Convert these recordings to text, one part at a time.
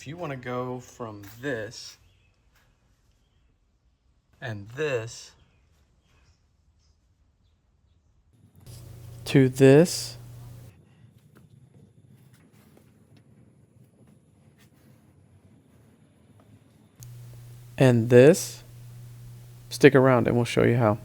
if you want to go from this and this to this, and this, stick around and we'll show you how.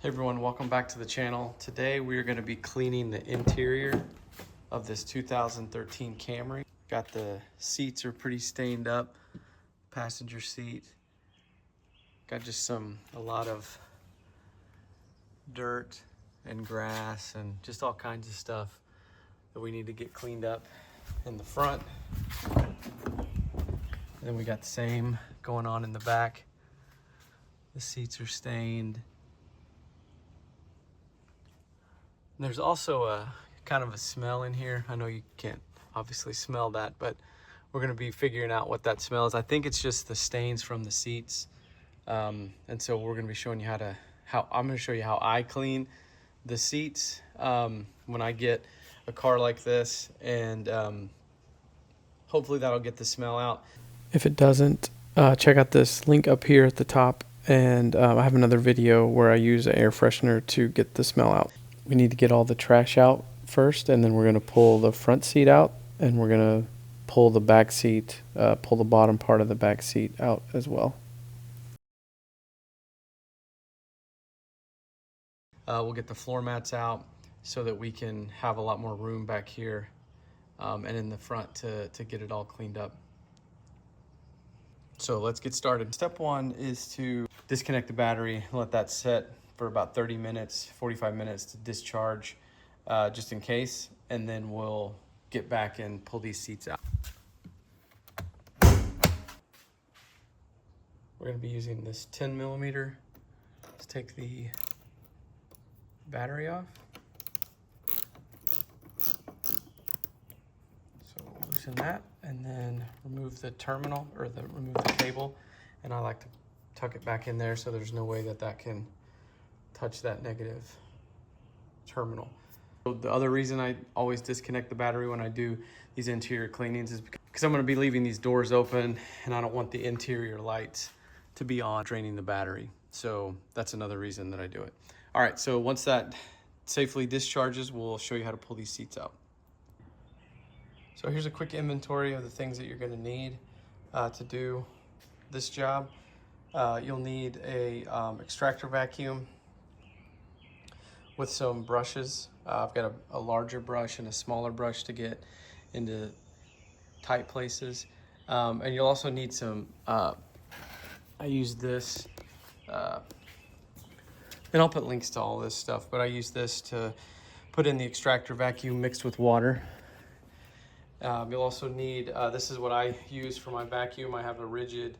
Hey everyone, welcome back to the channel. Today we are going to be cleaning the interior of this 2013 Camry. Got the seats are pretty stained up, passenger seat. Got just a lot of dirt and grass and just all kinds of stuff that we need to get cleaned up in the front. And then we got the same going on in the back. The seats are stained. There's also a kind of a smell in here. I know you can't obviously smell that, but we're gonna be figuring out what that smell is. I think it's just the stains from the seats. And so we're gonna be showing you I'm gonna show you how I clean the seats when I get a car like this, and hopefully that'll get the smell out. If it doesn't, check out this link up here at the top, and I have another video where I use an air freshener to get the smell out. We need to get all the trash out first, and then we're going to pull the front seat out, and we're going to pull the back seat, pull the bottom part of the back seat out as well. We'll get the floor mats out so that we can have a lot more room back here and in the front to get it all cleaned up. So let's get started. Step one is to disconnect the battery, let that set for about 30 minutes, 45 minutes to discharge just in case, and then we'll get back and pull these seats out. We're gonna be using this 10 millimeter. Let's take the battery off. So we'll loosen that and then remove the terminal, or remove the cable, and I like to tuck it back in there so there's no way that can touch that negative terminal. So the other reason I always disconnect the battery when I do these interior cleanings is because I'm going to be leaving these doors open, and I don't want the interior lights to be on, draining the battery. So that's another reason that I do it. All right, so once that safely discharges, we'll show you how to pull these seats out. So here's a quick inventory of the things that you're going to need to do this job. You'll need a extractor vacuum with some brushes. I've got a larger brush and a smaller brush to get into tight places. And you'll also need some, I use this, and I'll put links to all this stuff, but I use this to put in the extractor vacuum mixed with water. You'll also need, this is what I use for my vacuum. I have a rigid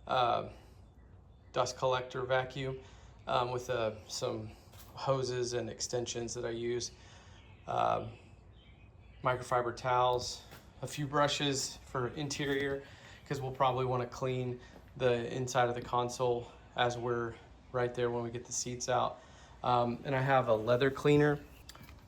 dust collector vacuum with some hoses and extensions that I use, microfiber towels, a few brushes for interior, because we'll probably want to clean the inside of the console as we're right there when we get the seats out. And I have a leather cleaner.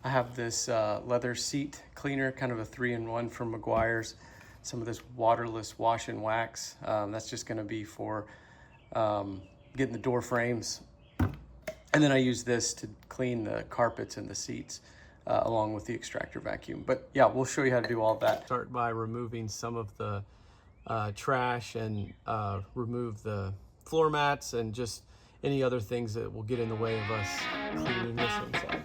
I have this leather seat cleaner, kind of a 3-in-1 from Meguiar's. Some of this waterless wash and wax. That's just going to be for getting the door frames. And then I use this to clean the carpets and the seats along with the extractor vacuum. But yeah, we'll show you how to do all that. Start by removing some of the trash and remove the floor mats and just any other things that will get in the way of us cleaning this inside.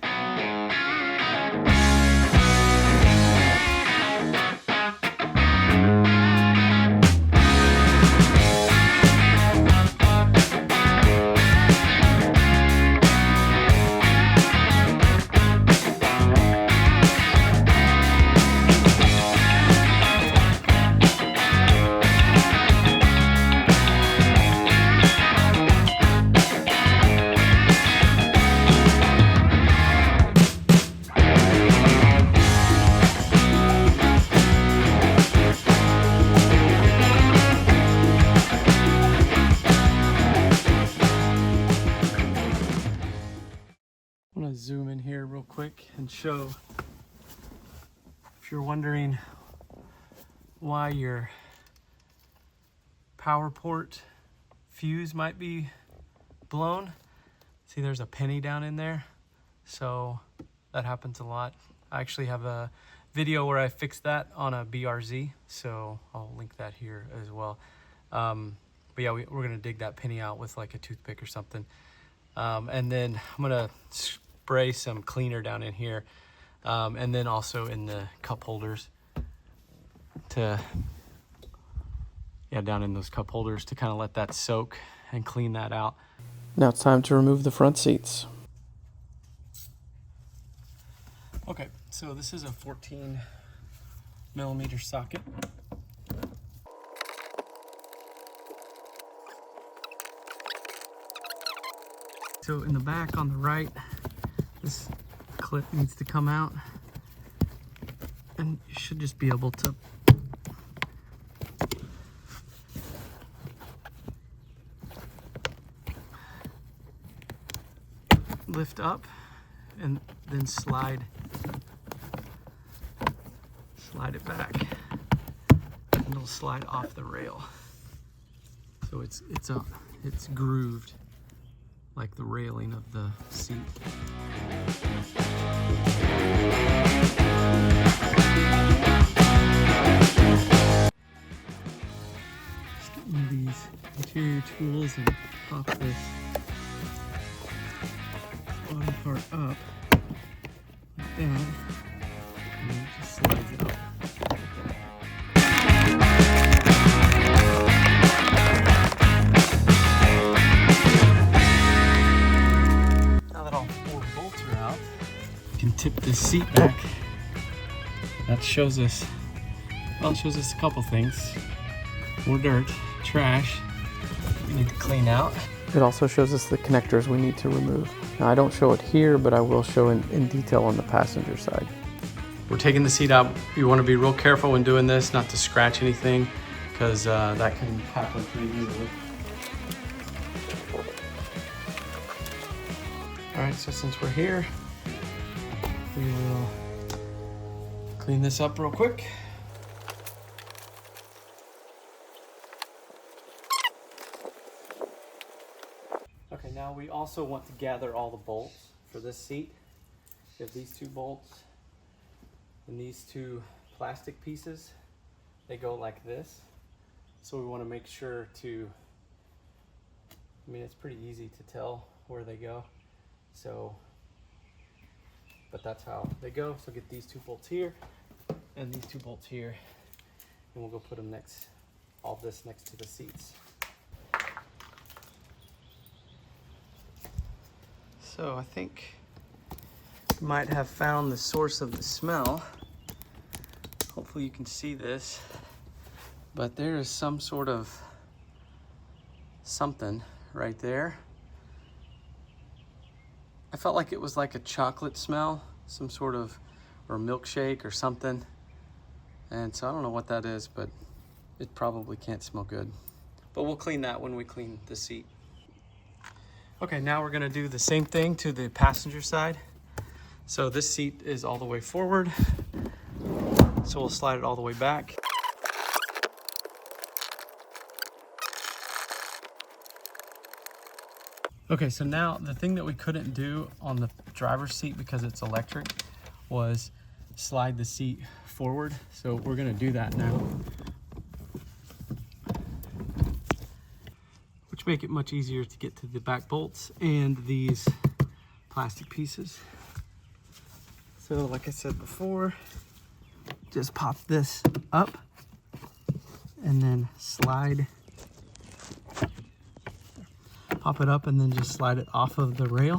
zoom in here real quick and show, if you're wondering why your power port fuse might be blown, see there's a penny down in there. So that happens a lot. I actually have a video where I fixed that on a BRZ, so I'll link that here as well. But yeah, we're gonna dig that penny out with like a toothpick or something. And then I'm gonna spray some cleaner down in here, and then also in the cup holders to, yeah, down in those cup holders to kind of let that soak and clean that out. Now it's time to remove the front seats. Okay, so this is a 14mm socket. So in the back on the right, this clip needs to come out, and you should just be able to lift up and then slide it back, and it'll slide off the rail. So it's grooved like the railing of the seat. Just get one of these interior tools and pop this bottom part up like that, and then it just slides it up. Now that all 4 bolts are out, you can tip this seat back. That shows us, well, it shows us a couple things. More dirt, trash we need to clean out. It also shows us the connectors we need to remove. Now I don't show it here, but I will show in detail on the passenger side. We're taking the seat out. You want to be real careful when doing this, not to scratch anything, because that can happen pretty easily. All right, so since we're here, we will clean this up real quick. Okay, now we also want to gather all the bolts for this seat. We have these 2 bolts and these 2 plastic pieces. They go like this. So we want to make sure to, I mean, it's pretty easy to tell where they go. So, but that's how they go. So get these 2 bolts here and these 2 bolts here, and we'll go put them next, all this next to the seats. So I think you might have found the source of the smell. Hopefully you can see this, but there is some sort of something right there. I felt like it was like a chocolate smell, some sort of, or milkshake or something. And so I don't know what that is, but it probably can't smell good. But we'll clean that when we clean the seat. Okay, now we're gonna do the same thing to the passenger side. So this seat is all the way forward, so we'll slide it all the way back. Okay, so now the thing that we couldn't do on the driver's seat because it's electric was slide the seat forward. So we're gonna do that now, which make it much easier to get to the back bolts and these plastic pieces. So like I said before, just pop this up and then slide, pop it up and then just slide it off of the rail.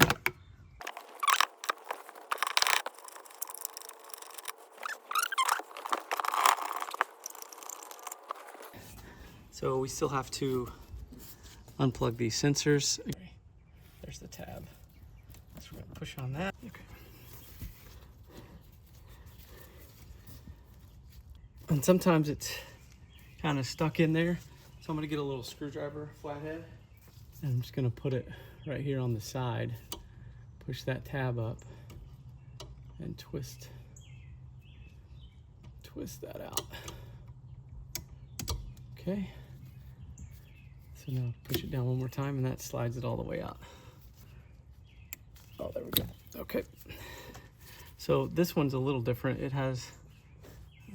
So we still have to unplug these sensors. Okay. There's the tab. So we're gonna push on that. Okay. And sometimes it's kind of stuck in there. So I'm gonna get a little screwdriver flathead, and I'm just gonna put it right here on the side, push that tab up and twist that out. Okay. So now push it down one more time and that slides it all the way out. Oh, there we go. Okay. So this one's a little different. It has,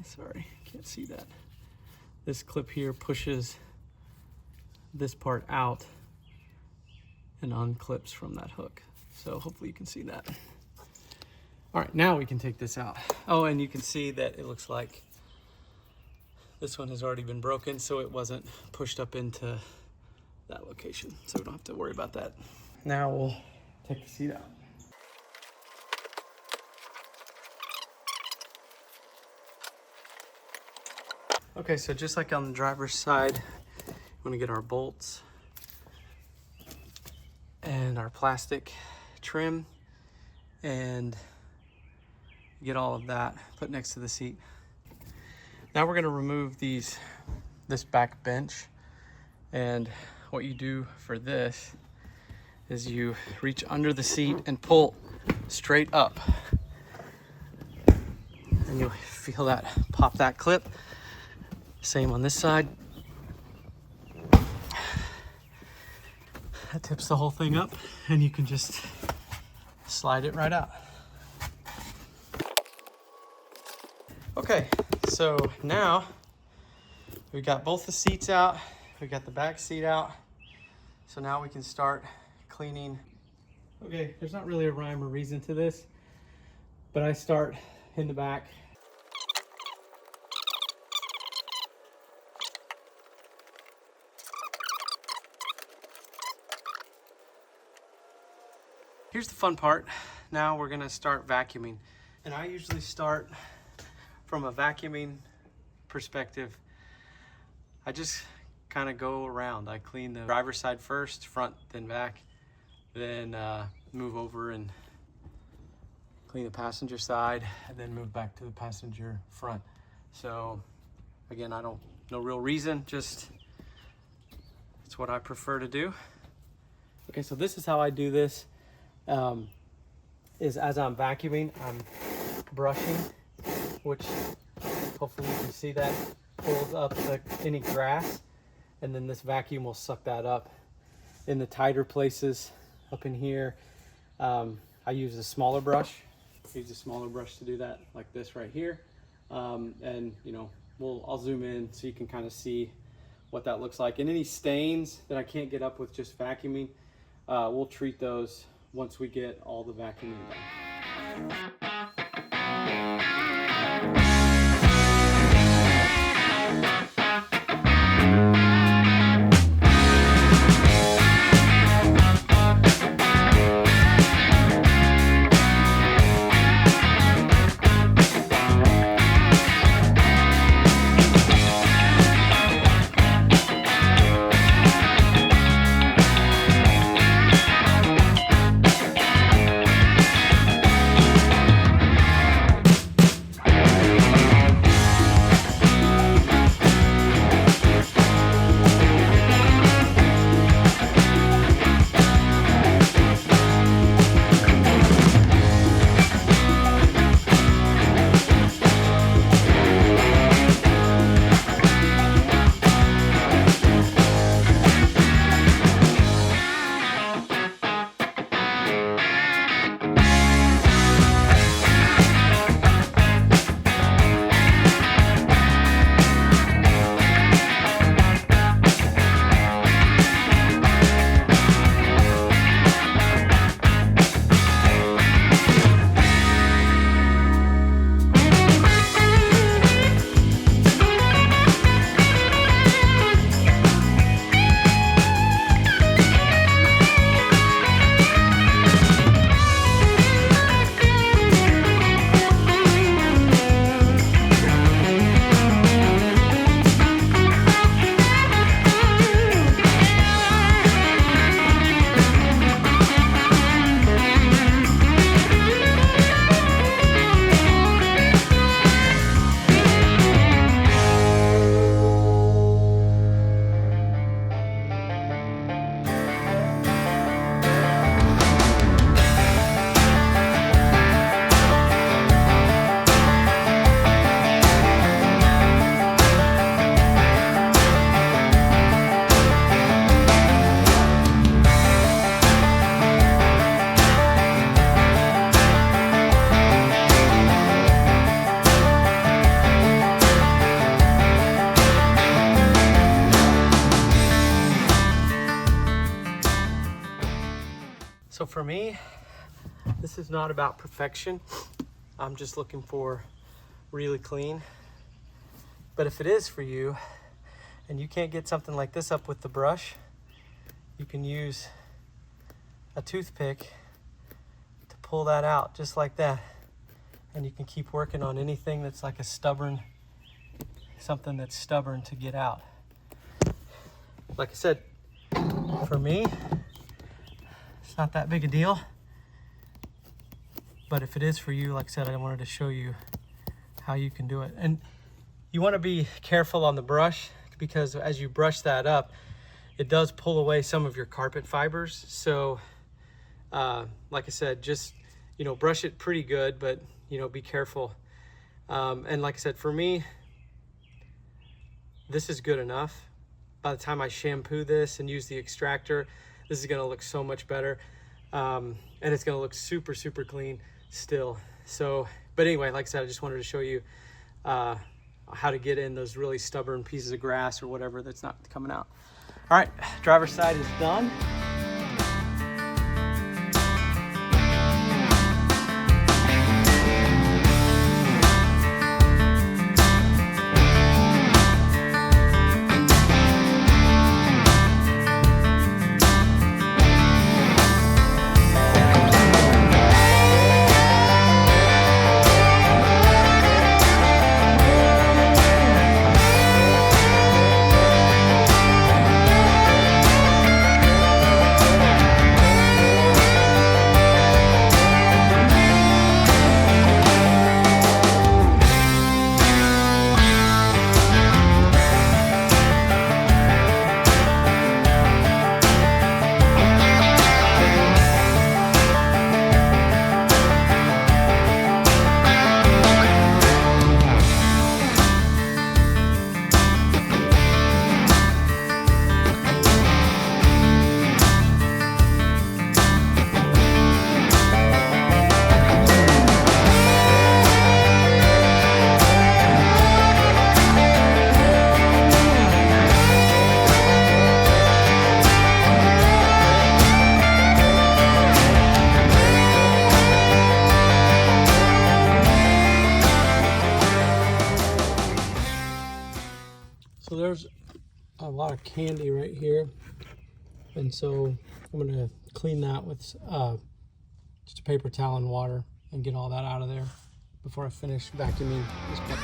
sorry, can't see that. This clip here pushes this part out and unclips from that hook. So hopefully you can see that. All right, now we can take this out. Oh, and you can see that it looks like this one has already been broken, so it wasn't pushed up into that location. So we don't have to worry about that. Now we'll take the seat out. Okay, so just like on the driver's side, we want to get our bolts and our plastic trim and get all of that put next to the seat. Now we're going to remove this back bench, and what you do for this is you reach under the seat and pull straight up, and you'll feel that pop that clip. Same on this side. That tips the whole thing up and you can just slide it right out. Okay, so now we got both the seats out, we got the back seat out. So now we can start cleaning. Okay, there's not really a rhyme or reason to this, but I start in the back. Here's the fun part. Now we're gonna start vacuuming. And I usually start from a vacuuming perspective. I just kind of go around. I clean the driver's side first, front, then back, then move over and clean the passenger side, and then move back to the passenger front. So again, no real reason, just it's what I prefer to do. Okay, so this is how I do this. Is as I'm vacuuming, I'm brushing, which hopefully you can see that pulls up any grass, and then this vacuum will suck that up in the tighter places up in here. I use a smaller brush. Use a smaller brush to do that, like this right here. And you know, I'll zoom in so you can kind of see what that looks like. And any stains that I can't get up with just vacuuming, we'll treat those once we get all the vacuuming done. So for me, this is not about perfection. I'm just looking for really clean. But if it is for you, and you can't get something like this up with the brush, you can use a toothpick to pull that out just like that. And you can keep working on anything that's like a stubborn, something that's stubborn to get out. Like I said, for me, it's not that big a deal. But if it is for you, like I said, I wanted to show you how you can do it. And you want to be careful on the brush, because as you brush that up, it does pull away some of your carpet fibers. So like I said, just, you know, brush it pretty good, but, you know, be careful. And like I said, for me, this is good enough. By the time I shampoo this and use the extractor, this is gonna look so much better. And it's gonna look super, super clean still. So, but anyway, like I said, I just wanted to show you how to get in those really stubborn pieces of grass or whatever that's not coming out. All right, driver's side is done. So there's a lot of candy right here, and so I'm going to clean that with just a paper towel and water and get all that out of there before I finish vacuuming this part.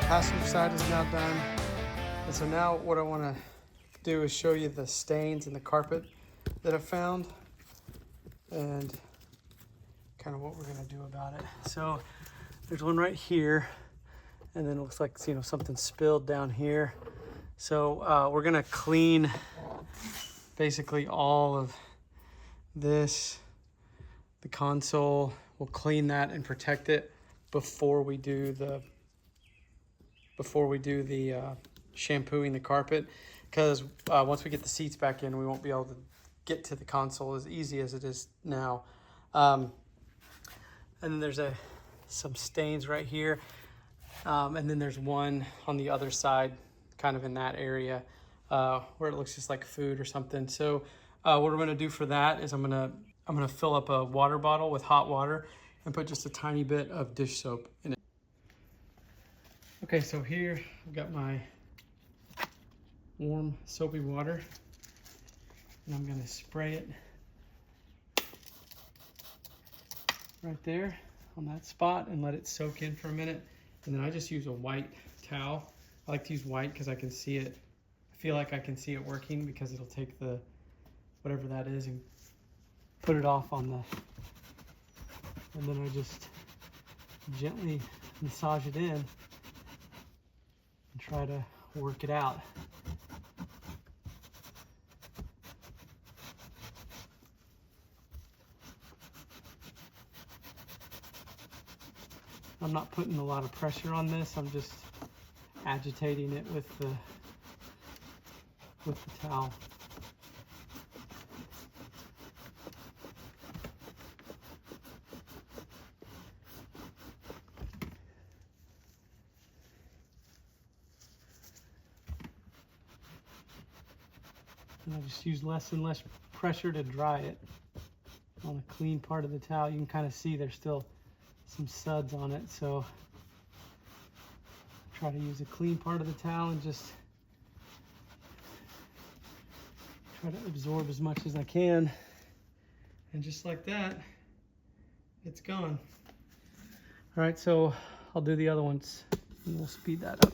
Passenger side is now done. And so now what I want to do is show you the stains in the carpet that I found and kind of what we're going to do about it. So there's one right here, and then it looks like, you know, something spilled down here. So we're going to clean basically all of this, the console. We'll clean that and protect it before we do the shampooing the carpet, because once we get the seats back in, we won't be able to get to the console as easy as it is now. And then there's some stains right here, and then there's one on the other side, kind of in that area where it looks just like food or something. So what we're going to do for that is I'm gonna fill up a water bottle with hot water and put just a tiny bit of dish soap in it. Okay, so here I've got my warm soapy water, and I'm going to spray it right there on that spot and let it soak in for a minute. And then I just use a white towel. I like to use white because I can see it. I feel like I can see it working because it'll take the, whatever that is, and put it off on the, and then I just gently massage it in and try to work it out. I'm not putting a lot of pressure on this. I'm just agitating it with the towel. And I just use less and less pressure to dry it. On the clean part of the towel, you can kind of see there's still some suds on it, so try to use a clean part of the towel and just try to absorb as much as I can. And just like that, it's gone. All right, so I'll do the other ones and we'll speed that up.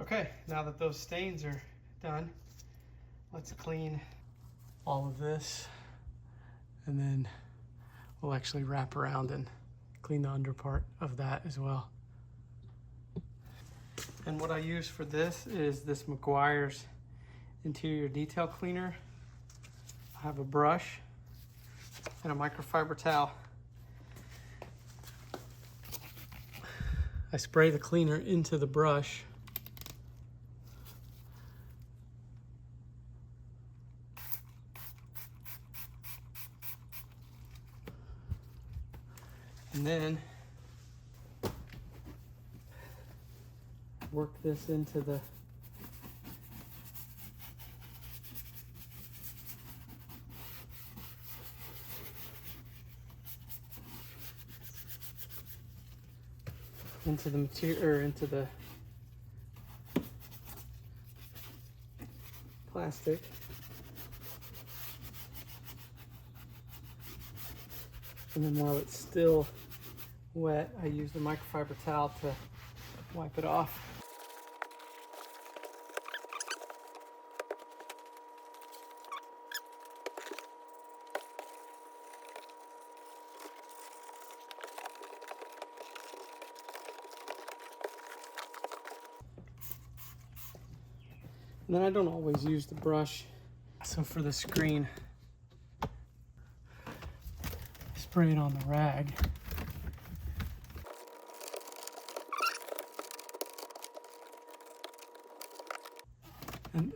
Okay, now that those stains are done, let's clean all of this, and then we'll actually wrap around and clean the under part of that as well. And what I use for this is this Meguiar's interior detail cleaner. I have a brush and a microfiber towel. I spray the cleaner into the brush. And then work this into the material, or into the plastic. And then while it's still wet, I use the microfiber towel to wipe it off. And then I don't always use the brush. So for the screen, spray it on the rag. And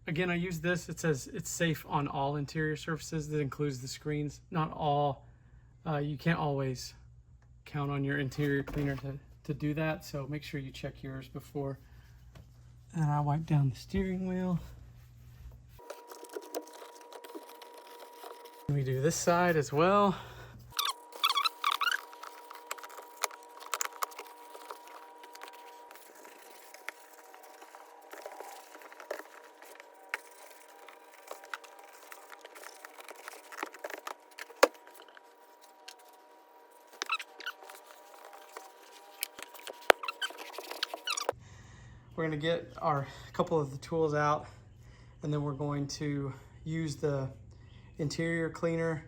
again, I use this. It says it's safe on all interior surfaces. That includes the screens. Not all. You can't always count on your interior cleaner to do that. So make sure you check yours before. And I wipe down the steering wheel. We do this side as well. We're going to get our couple of the tools out, and then we're going to use the interior cleaner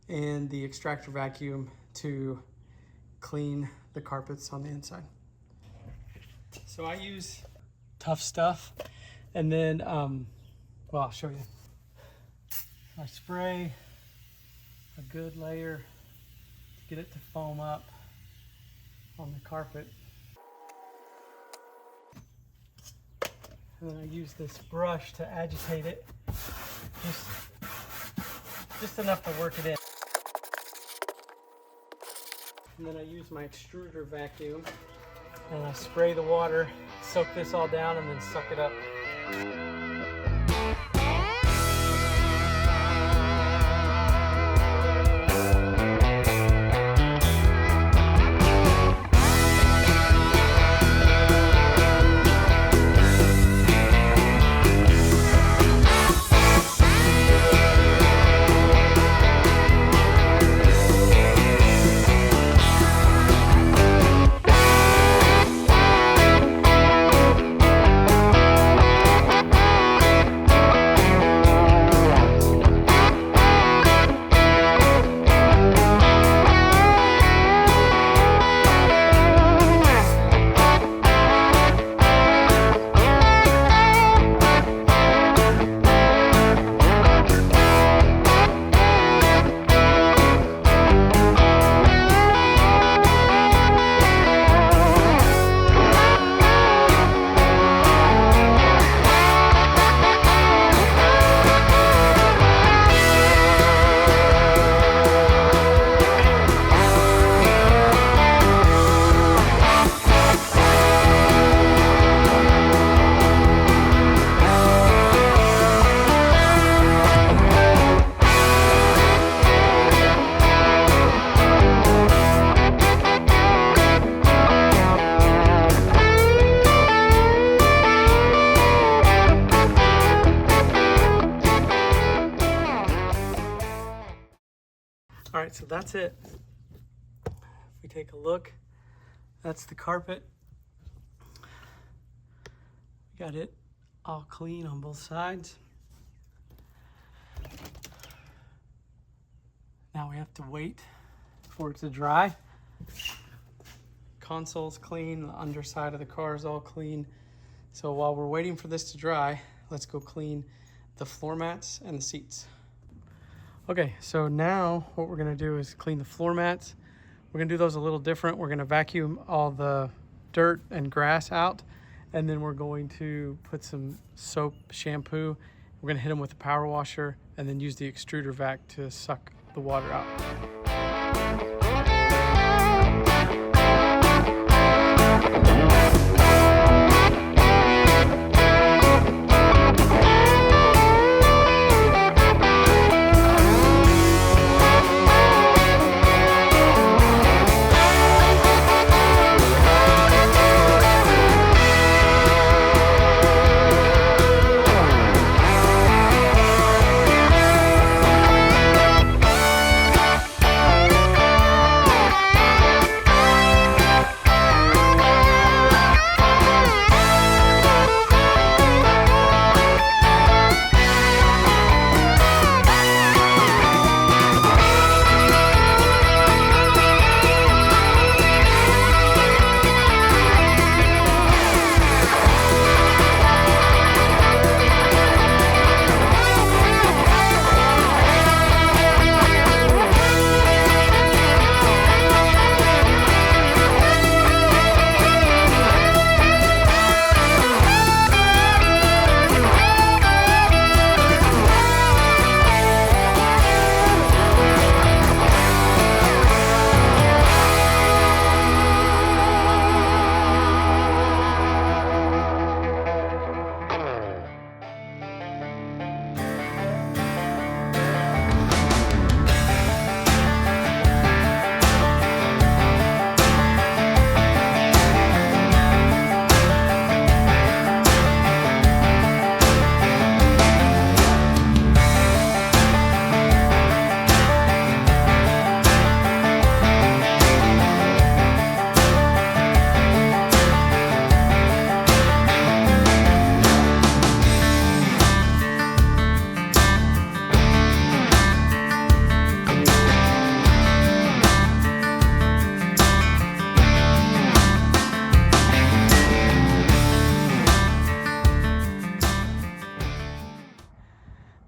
and the extractor vacuum to clean the carpets on the inside. So I use Tough Stuff, and then, well, I'll show you. I spray a good layer to get it to foam up on the carpet. And then I use this brush to agitate it, just enough to work it in. And then I use my extruder vacuum, and I spray the water, soak this all down, and then suck it up. that's it. If we take a look, that's the carpet. We got it all clean on both sides. Now we have to wait for it to dry. Console's clean, the underside of the car is all clean. So while we're waiting for this to dry, let's go clean the floor mats and the seats. Okay, so now what we're gonna do is clean the floor mats. We're gonna do those a little different. We're gonna vacuum all the dirt and grass out, and then we're going to put some soap, shampoo. We're gonna hit them with a power washer and then use the extruder vac to suck the water out.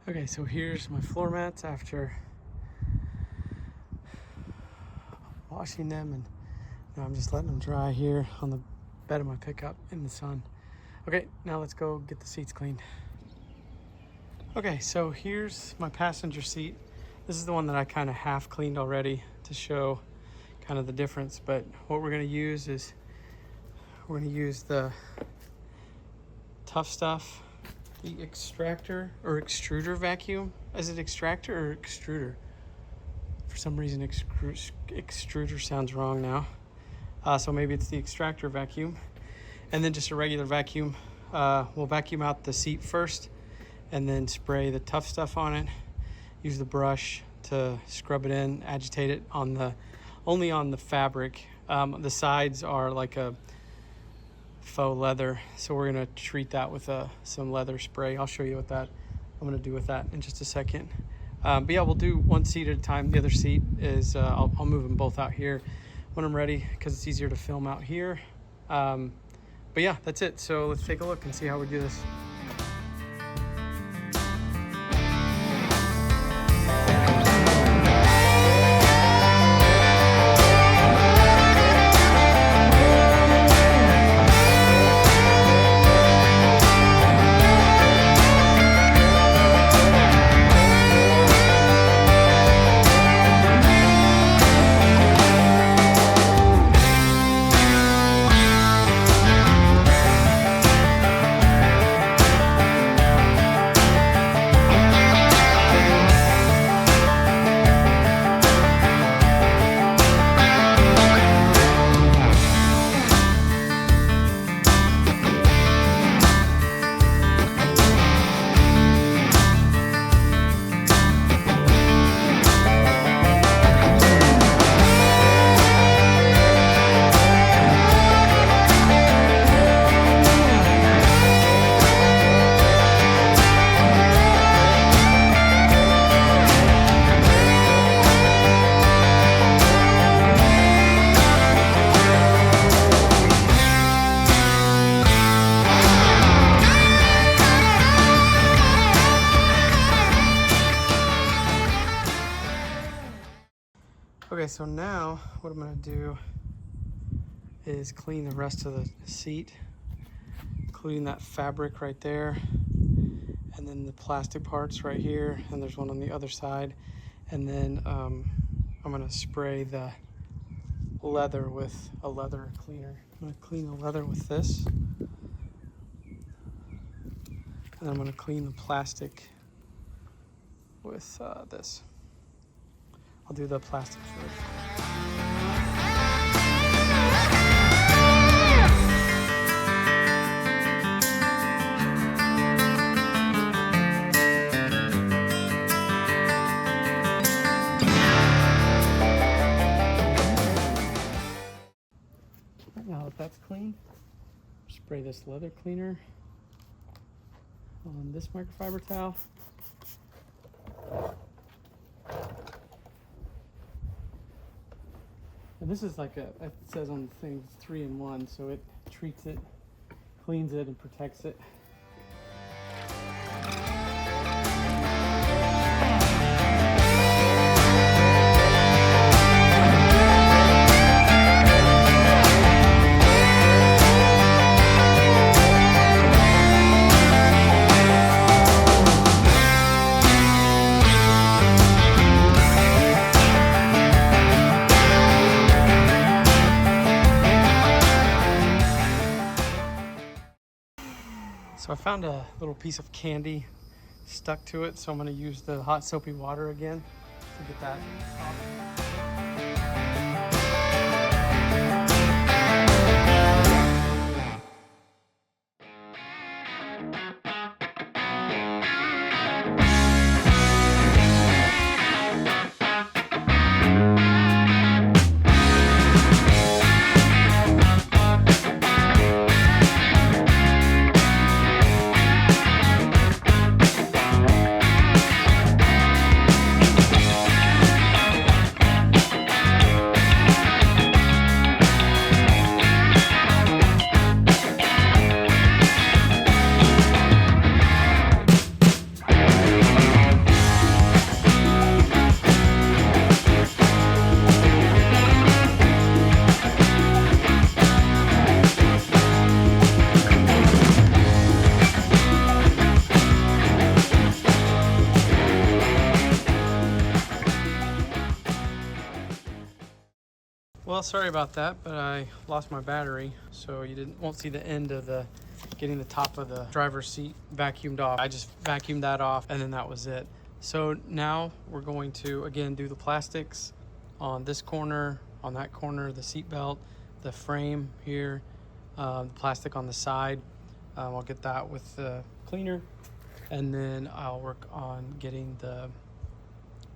Okay, so here's my floor mats after washing them, and now I'm just letting them dry here on the bed of my pickup in the sun. Okay, now let's go get the seats cleaned. Okay, so here's my passenger seat. This is the one that I kind of half cleaned already to show kind of the difference, but what we're gonna use is we're gonna use the Tough Stuff, the extractor or extruder vacuum. Is it extractor or extruder? For some reason, extruder sounds wrong now. So maybe it's the extractor vacuum. And then just a regular vacuum. We'll vacuum out the seat first and then spray the Tough Stuff on it. Use the brush to scrub it in, agitate it only on the fabric. The sides are like a faux leather, so we're gonna treat that with some leather spray. I'll show you what that I'm gonna do with that in just a second. But yeah, we'll do one seat at a time. The other seat is I'll move them both out here when I'm ready because it's easier to film out here. But yeah, that's it. So let's take a look and see how we do this. so now what I'm gonna do is clean the rest of the seat, including that fabric right there, and then the plastic parts right here, and there's one on the other side. And then I'm gonna spray the leather with a leather cleaner. I'm gonna clean the leather with this. And I'm gonna clean the plastic with this. I'll do the plastic first. Now that that's clean, spray this leather cleaner on this microfiber towel. And this is like it says on the thing, it's 3-in-1, so it treats it, cleans it, and protects it. So I found a little piece of candy stuck to it, so I'm going to use the hot soapy water again to get that off. Well, sorry about that, but I lost my battery, so you won't see the end of getting the top of the driver's seat vacuumed off. I just vacuumed that off, and then that was it. So now we're going to again do the plastics on this corner, on that corner, the seat belt, the frame here, the plastic on the side. I'll get that with the cleaner, and then I'll work on getting the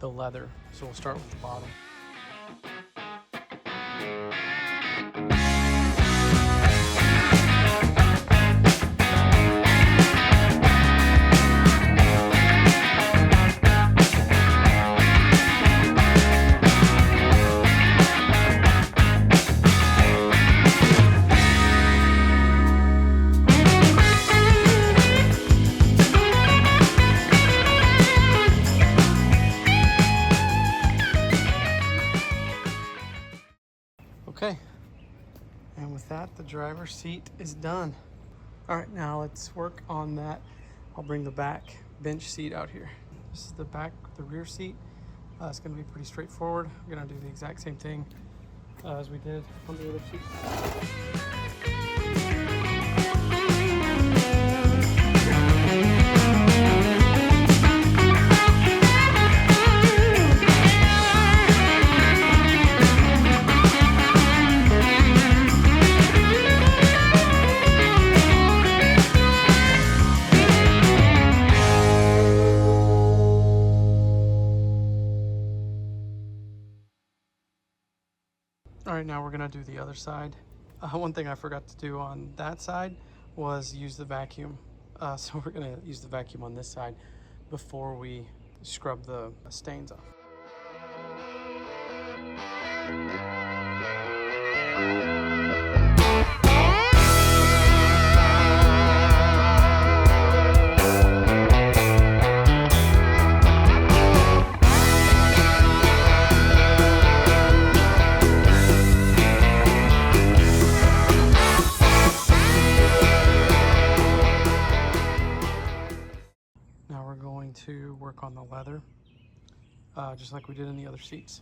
leather. So we'll start with the bottom. Okay, and with that, the driver's seat is done. All right, now let's work on that. I'll bring the back bench seat out here. This is the back, the rear seat. It's gonna be pretty straightforward. We're gonna do the exact same thing as we did on the other seat. All right, now we're gonna do the other side. One thing I forgot to do on that side was use the vacuum. So we're gonna use the vacuum on this side before we scrub the stains off. work on the leather, just like we did in the other seats.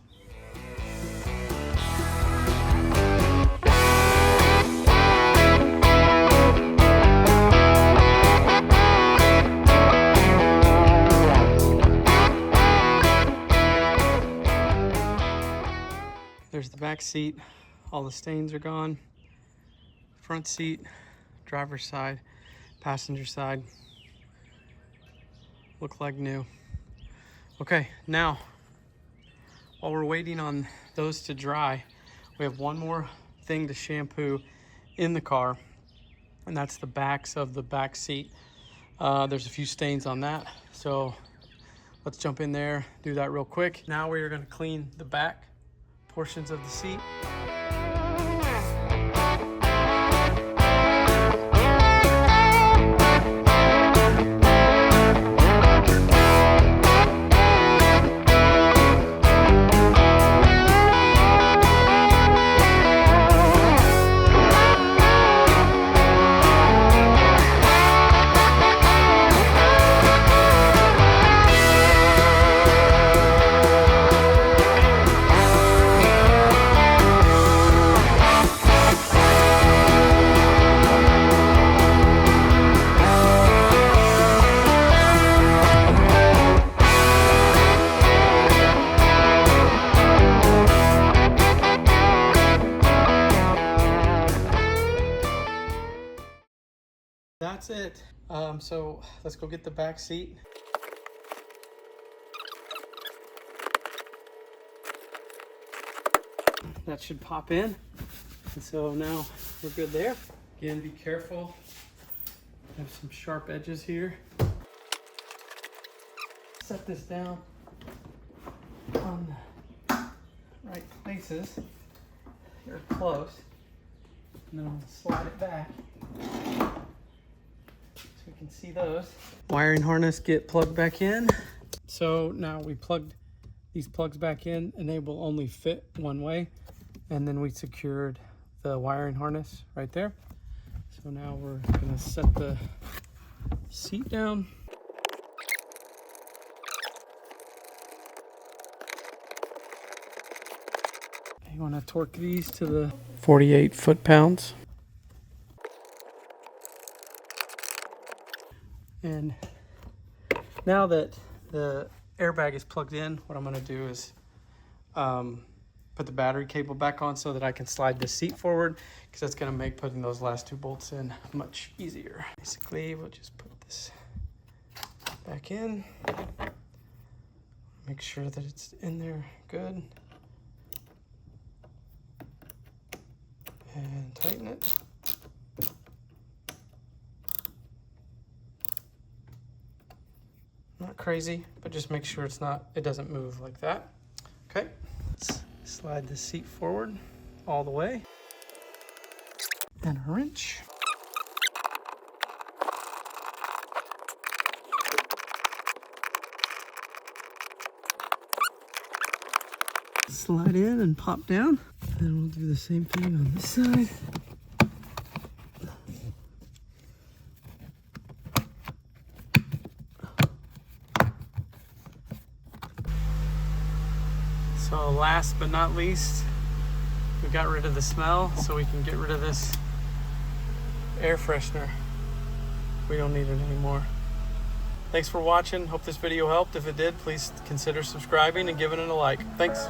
There's the back seat. All the stains are gone. Front seat, driver's side, passenger side. Look like new. Okay, now, while we're waiting on those to dry, we have one more thing to shampoo in the car, and that's the backs of the back seat. There's a few stains on that, so let's jump in there, do that real quick. Now we are gonna clean the back portions of the seat. That's it. So let's go get the back seat. That should pop in. And so now we're good there. Again, be careful. Have some sharp edges here. Set this down on the right places. You're close. And then I'm gonna slide it back. So we can see those. Wiring harness get plugged back in. So now we plugged these plugs back in, and they will only fit one way. And then we secured the wiring harness right there. So now we're gonna set the seat down. You wanna torque these to the 48 foot-pounds. And now that the airbag is plugged in, what I'm gonna do is put the battery cable back on so that I can slide the seat forward, because that's gonna make putting those last two bolts in much easier. Basically, we'll just put this back in. Make sure that it's in there good. And tighten it. Not crazy, but just make sure it doesn't move like that. Okay, let's slide the seat forward all the way. And a wrench. Slide in and pop down. And we'll do the same thing on this side. So last but not least, we got rid of the smell, so we can get rid of this air freshener. We don't need it anymore. Thanks for watching. Hope this video helped. If it did, please consider subscribing and giving it a like. Thanks.